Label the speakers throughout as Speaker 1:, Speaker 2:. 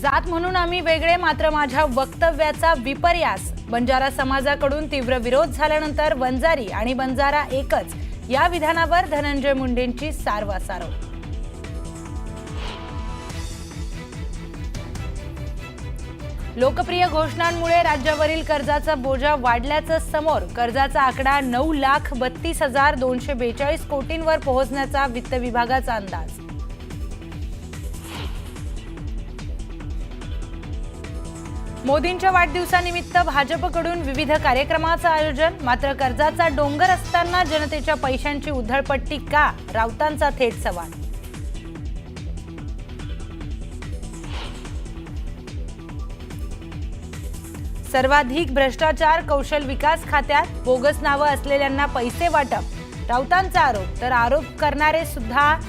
Speaker 1: जात म्हणून आम्ही वेगळे, मात्र माझ्या वक्तव्याचा विपर्यास. बंजारा समाजाकडून तीव्र विरोध झाल्यानंतर वंजारी आणि बंजारा एकच या विधानावर धनंजय मुंडेंची सारवासारव. लोकप्रिय घोषणांमुळे राज्यावरील कर्जाचा बोजा वाढल्याचं समोर. कर्जाचा आकडा 9,32,242 कोटींवर पोहोचण्याचा वित्त विभागाचा अंदाज. मोदींच्या वाढदिवसानिमित्त भाजपकडून विविध कार्यक्रमाचं आयोजन. मात्र कर्जाचा डोंगर असताना जनतेच्या पैशांची उधळपट्टी का? राऊतांचा थेट सवाल. सर्वाधिक भ्रष्टाचार कौशल विकास खात्यात. बोगस नावं असलेल्यांना पैसे वाटप. राऊतांचा आरोप. तर आरोप करणारे सुद्धा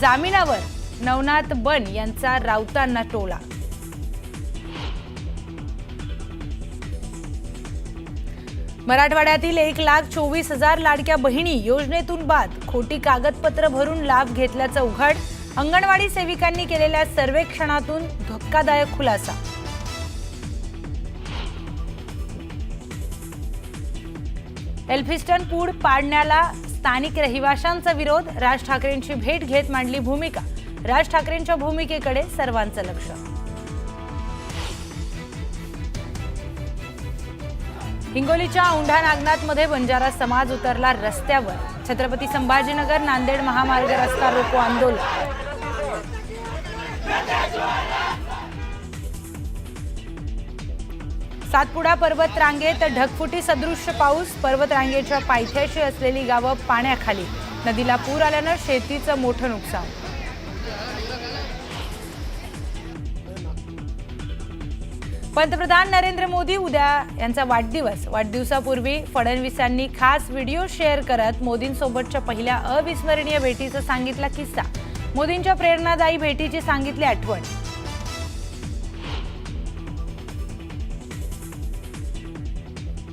Speaker 1: जामिनावर. नवनाथ बन यांचा राऊतांना टोला. मराठवाड्यातील 1,24,000 लाडक्या बहिणी योजनेतून बाद. खोटी कागदपत्र भरून लाभ घेतल्याचं उघड. अंगणवाडी सेविकांनी केलेल्या सर्वेक्षणातून धक्कादायक खुलासा. एल्फिस्टन पूल पाडण्याला स्थानिक रहिवाशांचा विरोध. राज ठाकरेंची भेट घेत मांडली भूमिका. राज ठाकरेंच्या भूमिकेकडे सर्वांचं लक्ष. हिंगोलीच्या औंढा नागनाथमध्ये बंजारा समाज उतरला रस्त्यावर. छत्रपती संभाजीनगर नांदेड महामार्ग रस्ता रोको आंदोलन. सातपुडा पर्वत रांगेत ढगफुटी सदृश्य पाऊस. पर्वत रांगेच्या पायथ्याशी असलेली गावं पाण्याखाली. नदीला पूर आल्यानं शेतीचं मोठं नुकसान. पंतप्रधान नरेंद्र मोदी उद्या यांचा वाढदिवस. वाढदिवसापूर्वी फडणवीसांनी खास व्हिडिओ शेअर करत मोदींसोबतच्या पहिल्या अविस्मरणीय भेटीचा सांगितला किस्सा. मोदींच्या प्रेरणादायी भेटीची सांगितली आठवण.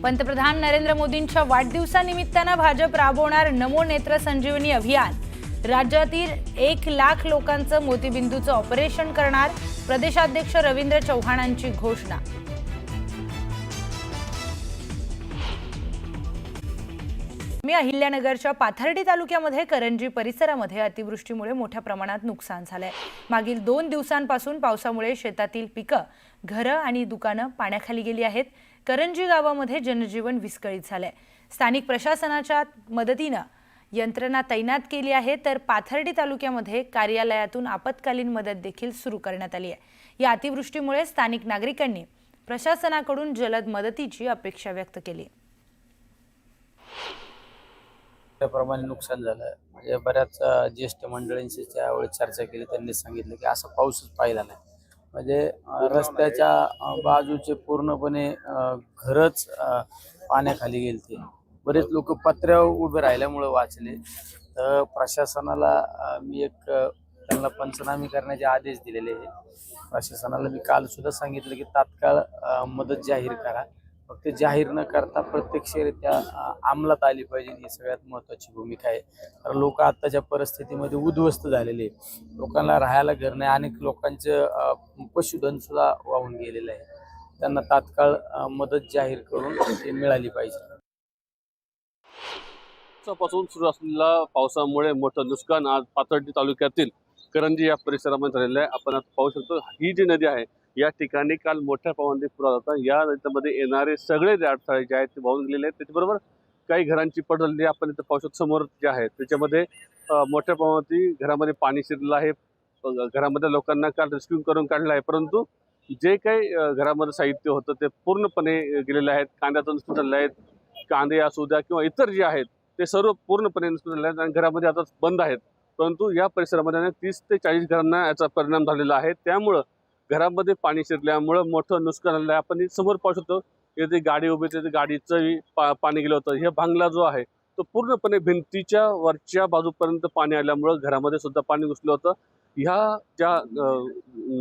Speaker 1: पंतप्रधान नरेंद्र मोदींच्या वाढदिवसानिमित्तानं भाजप राबवणार नमो नेत्र संजीवनी अभियान. राज्यातील 1,00,000 लोकांचं मोतीबिंदूचं ऑपरेशन करणार. प्रदेशाध्यक्ष रवींद्र चव्हाणांची घोषणा. मी अहिल्यानगरच्या पाथर्डी तालुक्यामध्ये करंजी परिसरामध्ये अतिवृष्टीमुळे मोठ्या प्रमाणात नुकसान झालंय. मागील 2 दिवसांपासून पावसामुळे शेतातील पिकं, घरं आणि दुकानं पाण्याखाली गेली आहेत. करंजी गावामध्ये जनजीवन विस्कळीत झालंय. स्थानिक प्रशासनाच्या मदतीनं यंत्रणा तैनात केली आहे. तर पाथर्डी तालुक्यामध्ये कार्यालयातून आपत्कालीन मदत देखील सुरू करण्यात आली आहे. या अतिवृष्टीमुळे स्थानिक नागरिकांनी प्रशासनाकडून जलद मदतीची अपेक्षा व्यक्त केली.
Speaker 2: त्याप्रमाणे नुकसान झालं. म्हणजे बऱ्याच ज्येष्ठ मंडळींशी त्यावेळी चर्चा केली. त्यांनी सांगितलं की असं पाऊसच पाहिला नाही. म्हणजे रस्त्याच्या बाजूचे पूर्णपणे घरच पाण्याखाली गेलते. बरेच लोक पत्र्यावर उभे राहिल्यामुळे वाचले. तर प्रशासनाला मी त्यांना पंचनामे करण्याचे आदेश दिलेले आहे. प्रशासनाला मी काल सुद्धा सांगितलं की तात्काळ मदत जाहीर करा. फक्त जाहीर न करता प्रत्यक्षरित्या अंमलात आली पाहिजे, ही सगळ्यात महत्त्वाची भूमिका आहे. कारण लोक आत्ताच्या परिस्थितीमध्ये उद्ध्वस्त झालेले. लोकांना राहायला घर नाही. अनेक लोकांचं पशुधन सुद्धा वाहून गेलेलं आहे. त्यांना तात्काळ मदत जाहीर करून ते मिळाली पाहिजे.
Speaker 3: पासून सुरू असलेल्या पावसामुळे मोठं नुकसान आज पाथर्डी तालुक्यातील करंजी या परिसरामध्ये झालेलं आहे. आपण आता पाहू शकतो, ही जी नदी आहे या ठिकाणी काल मोठ्या प्रमाणात पूर आला होता. या नदीमध्ये येणारे सगळे अडथळे जे आहेत ते वाहून गेलेले आहेत. त्याच्याबरोबर काही घरांची पड झालेली आपण इथं पाहू शकतो. समोर जे आहे त्याच्यामध्ये मोठ्या प्रमाणात घरामध्ये पाणी शिरलं आहे. घरामध्ये लोकांना काल रेस्क्यू करून काढलं आहे. परंतु जे काही घरामध्ये साहित्य होतं ते पूर्णपणे गेलेले आहेत. कांद्याचं नुकसान झालेलं आहे. कांदे असू द्या किंवा इतर जे आहेत ते सर्व पूर्णपणे नुकसान झाले आहेत आणि घरामध्ये आता बंद आहेत. परंतु या परिसरामध्ये 30 ते 40 घरांना याचा परिणाम झालेला आहे. त्यामुळं घरामध्ये पाणी शिरल्यामुळं मोठं नुकसान झालेलं आहे. आपण समोर पाहू शकतो, इथे गाडी उभी होती, गाडीचं पाणी गेलं होतं. हे बांगला जो आहे तो पूर्णपणे भिंतीच्या वरच्या बाजूपर्यंत पाणी आल्यामुळं घरामध्ये सुद्धा पाणी घुसलं होतं. ह्या ज्या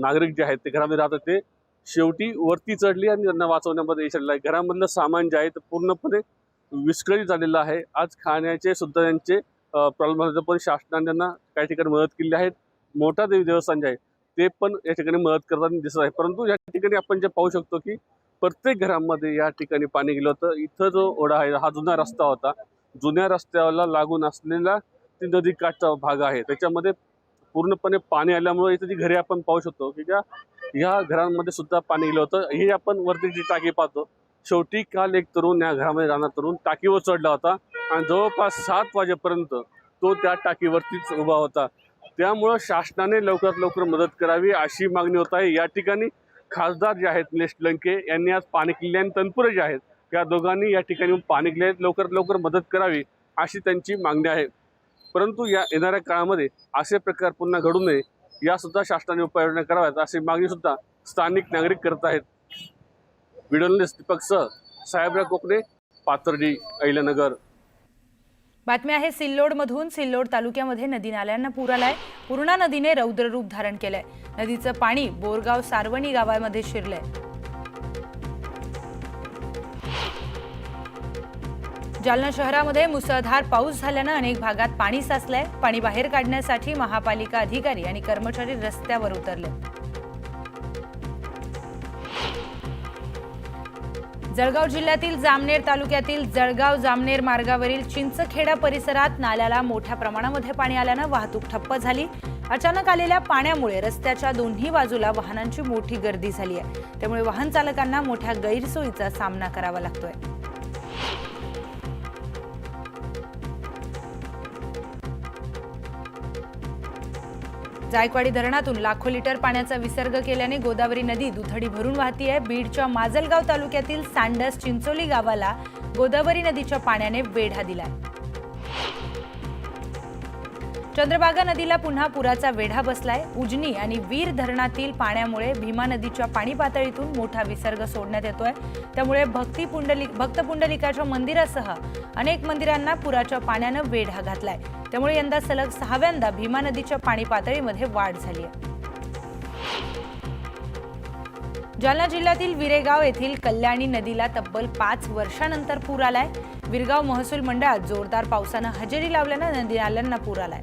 Speaker 3: नागरिक जे आहेत ते घरामध्ये राहतात ते शेवटी वरती चढली आणि त्यांना वाचवण्यामध्ये यश आलेलं आहे. घरामधलं सामान जे आहे ते पूर्णपणे विस्कळीत झालेलं आहे. आज खाण्याचे सुद्धा त्यांचे प्रॉब्लेम झाले, पण शासनाने त्यांना काही ठिकाणी मदत केली आहे. मोठा देवी देवस्थान जे आहे ते पण या ठिकाणी मदत करताना दिसत आहे। परंतु या ठिकाणी आपण जे पाहू शकतो की प्रत्येक घरामध्ये या ठिकाणी पाणी गेलं होतं। इथं जो ओढा आहे हा जुना रस्ता होता, जुन्या रस्त्याला लागून असलेला ती नदी काठचा भाग आहे, त्याच्यामध्ये पूर्णपणे पाणी आल्यामुळे इथं जी घरे आपण पाहू शकतो की या घरांमध्ये सुद्धा पाणी गेलं होतं। ही आपण वरती जी टाकी पाहतो, शेवटी काल एक तरुण या घरामध्ये राहणारा तरुण टाकीवर चढला होता आणि जवळपास 7 वाजेपर्यंत तो त्या टाकीवरतीच उभा होता। त्यामुळं शासनाने लवकरात लवकर मदत करावी अशी मागणी होत आहे। या ठिकाणी खासदार जे आहेत निलेश लंके यांनी आज पाणी किल्ले आणि तनपुरे जे आहेत त्या दोघांनी या ठिकाणी पाणी किल्ले लवकरात लवकर मदत करावी अशी त्यांची मागणी आहे। परंतु या येणाऱ्या काळामध्ये असे प्रकार पुन्हा घडू नये या सुद्धा शासनाने उपाययोजना कराव्यात अशी मागणी सुद्धा स्थानिक नागरिक करत आहेत। व्हिडिओ जर्नलिस्ट दीपक सह साहेबराव कोकणे, पाथर्डी, अहिल्यानगर।
Speaker 1: बातमी आहे सिल्लोडमधून। सिल्लोड तालुक्यामध्ये नदी नाल्यांना पूर आलाय। पूर्णा नदीने रौद्र रूप धारण केलंय। नदीचं पाणी बोरगाव सारवणी गावामध्ये शिरलंय। जालना शहरामध्ये मुसळधार पाऊस झाल्यानं अनेक भागात पाणी साचलंय। पाणी बाहेर काढण्यासाठी महापालिका अधिकारी आणि कर्मचारी रस्त्यावर उतरले। जळगाव जिल्ह्यातील जामनेर तालुक्यातील जळगाव जामनेर मार्गावरील चिंचखेडा परिसरात नाल्याला मोठ्या प्रमाणामध्ये पाणी आल्यानं वाहतूक ठप्प झाली। अचानक आलेल्या पाण्यामुळे रस्त्याच्या दोन्ही बाजूला वाहनांची मोठी गर्दी झाली आहे। त्यामुळे वाहन चालकांना मोठ्या गैरसोयीचा सामना करावा लागतोय। जायकवाडी धरणातून लाखो लिटर पाण्याचा विसर्ग केल्याने गोदावरी नदी दुथडी भरून वाहतीये। बीडच्या माजलगाव तालुक्यातील सांडस चिंचोली गावाला गोदावरी नदीच्या पाण्याने वेढा दिलाय। चंद्रभागा नदीला पुन्हा पुराचा वेढा बसलाय। उजनी आणि वीर धरणातील पाण्यामुळे भीमा नदीच्या पाणी पातळीतून मोठा विसर्ग सोडण्यात येतोय। त्यामुळे भक्त पुंडलिकाच्या मंदिरासह अनेक मंदिरांना पुराच्या पाण्यानं वेढा घातलाय। त्यामुळे यंदा सलग 6व्यांदा भीमा नदीच्या पाणी पातळीमध्ये वाढ झाली आहे। जालना जिल्ह्यातील विरेगाव येथील कल्याणी नदीला तब्बल 5 वर्षांनंतर पूर आलाय। विरगाव महसूल मंडळात जोरदार पावसानं हजेरी लावल्यानं नदी नाल्यांना पूर आलाय।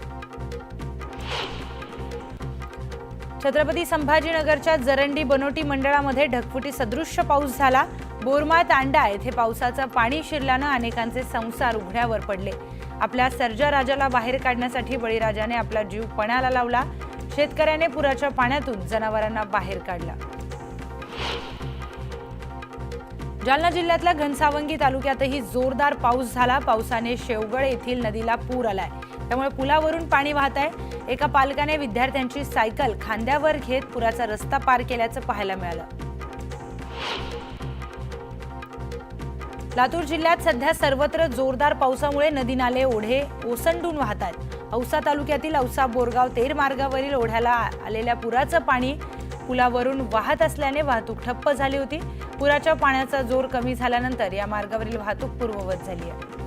Speaker 1: छत्रपती संभाजीनगरच्या जरंडी बनोटी मंडळामध्ये ढगफुटी सदृश्य पाऊस झाला। बोरमा तांडा येथे पावसाचं पाणी शिरल्यानं अनेकांचे संसार उघड्यावर पडले। आपल्या सर्जा राजाला बाहेर काढण्यासाठी बळीराजाने आपला जीव पणाला लावला। शेतकऱ्याने पुराच्या पाण्यातून जनावरांना बाहेर काढला। जालना जिल्ह्यातल्या घनसावंगी तालुक्यातही जोरदार पाऊस झाला। पावसाने शेवगळ येथील नदीला पूर आलाय। त्यामुळे पुलावरून पाणी वाहत आहे। एका पालकाने विद्यार्थ्यांची सायकल खांद्यावर घेत पुराचा रस्ता पार केल्याचं पाहायला मिळालं। लातूर जिल्ह्यात सध्या सर्वत्र जोरदार पावसामुळे नदी नाले ओढे ओसंडून वाहत आहेत। औसा तालुक्यातील औसा बोरगाव तेर मार्गावरील ओढ्याला आलेल्या पुराचं पाणी पुलावरून वाहत असल्याने वाहतूक ठप्प झाली होती। पुराच्या पाण्याचा जोर कमी झाल्यानंतर या मार्गावरील वाहतूक पूर्ववत झाली आहे।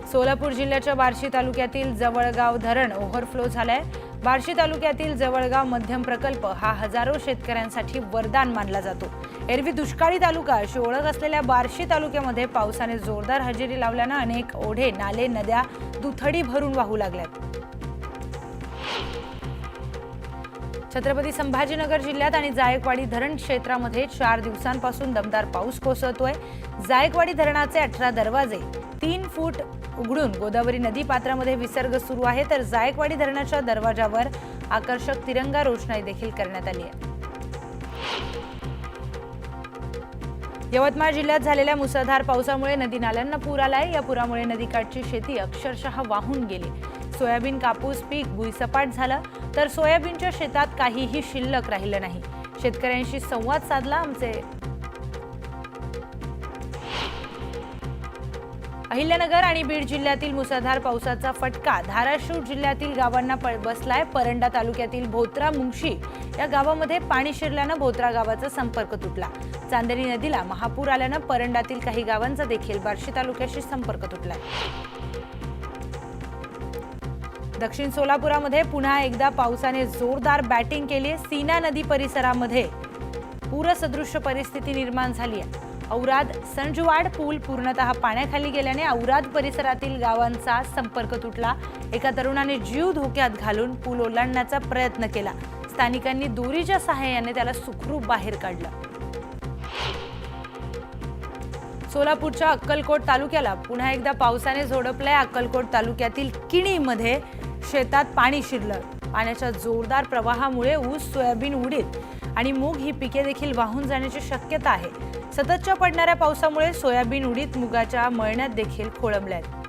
Speaker 1: सोलापूर जिल्ह्याच्या बार्शी तालुक्यातील जवळगाव धरण ओव्हरफ्लो झालंय। बार्शी तालुक्यातील जवळगाव मध्यम प्रकल्प हा हजारो शेतकऱ्यांसाठी वरदान मानला जातो। एरवी दुष्काळी तालुका अशी ओळख असलेल्या बार्शी तालुक्यामध्ये पावसाने जोरदार हजेरी लावल्यानं अनेक ओढे नाले नद्या दुथडी भरून वाहू लागल्यात। छत्रपती संभाजीनगर जिल्ह्यात आणि जायकवाडी धरण क्षेत्रामध्ये 4 दिवसांपासून दमदार पाऊस कोसळतोय। जायकवाडी धरणाचे 18 दरवाजे 3 फूट उघडून गोदावरी नदी पात्रामध्ये विसर्ग सुरू आहे, तर जायकवाडी धरणाच्या दरवाजावर आकर्षक तिरंगा रोषणाई देखील करण्यात आली आहे। यवतमाळ जिल्ह्यात झालेल्या मुसळधार पावसामुळे नदी नाल्यांना पूर आलाय। या पुरामुळे नदीकाठची शेती अक्षरशः वाहून गेली। सोयाबीन कापूस पीक भुईसपाट झालं, तर सोयाबीनच्या शेतात काहीही शिल्लक राहिलं नाही। शेतकऱ्यांशी संवाद साधला आमचे अहिल्यानगर आणि बीड जिल्ह्यातील मुसळधार पावसाचा फटका धाराशिव जिल्ह्यातील गावांना बसलाय। परंडा तालुक्यातील भोत्रा मुंगशी या गावामध्ये पाणी शिरल्यानं भोत्रा गावाचा संपर्क तुटला। चांदणी नदीला महापूर आल्यानं परंडातील काही गावांचा देखील बार्शी तालुक्याशी संपर्क तुटलाय। दक्षिण सोलापुरामध्ये पुन्हा एकदा पावसाने जोरदार बॅटिंग केली। सीना नदी परिसरामध्ये पूरसदृश्य परिस्थिती निर्माण झाली आहे। औराद संजवाड पूल पूर्णतः पाण्याखाली गेल्याने औराद परिसरातील गावांचा संपर्क तुटला. एका तरुणाने जीव धोक्यात घालून पूल ओलांडण्याचा प्रयत्न केला. स्थानिकांनी दोरीच्या सहाय्याने त्याला सुखरूप बाहेर काढलं. सोलापूरच्या अक्कलकोट तालुक्याला पुन्हा एकदा पावसाने झोडपलंय. अक्कलकोट तालुक्यातील किणीमध्ये शेतात पाणी शिरलं. पाण्याच्या जोरदार प्रवाहामुळे ऊस, सोयाबीन, उडीद आणि मूग ही पिके देखील वाहून जाण्याची शक्यता आहे. सततच्या पडणाऱ्या पावसामुळे सोयाबीन, उडीद, मुगाच्या मळण्यात देखील खोळंबल्या आहेत.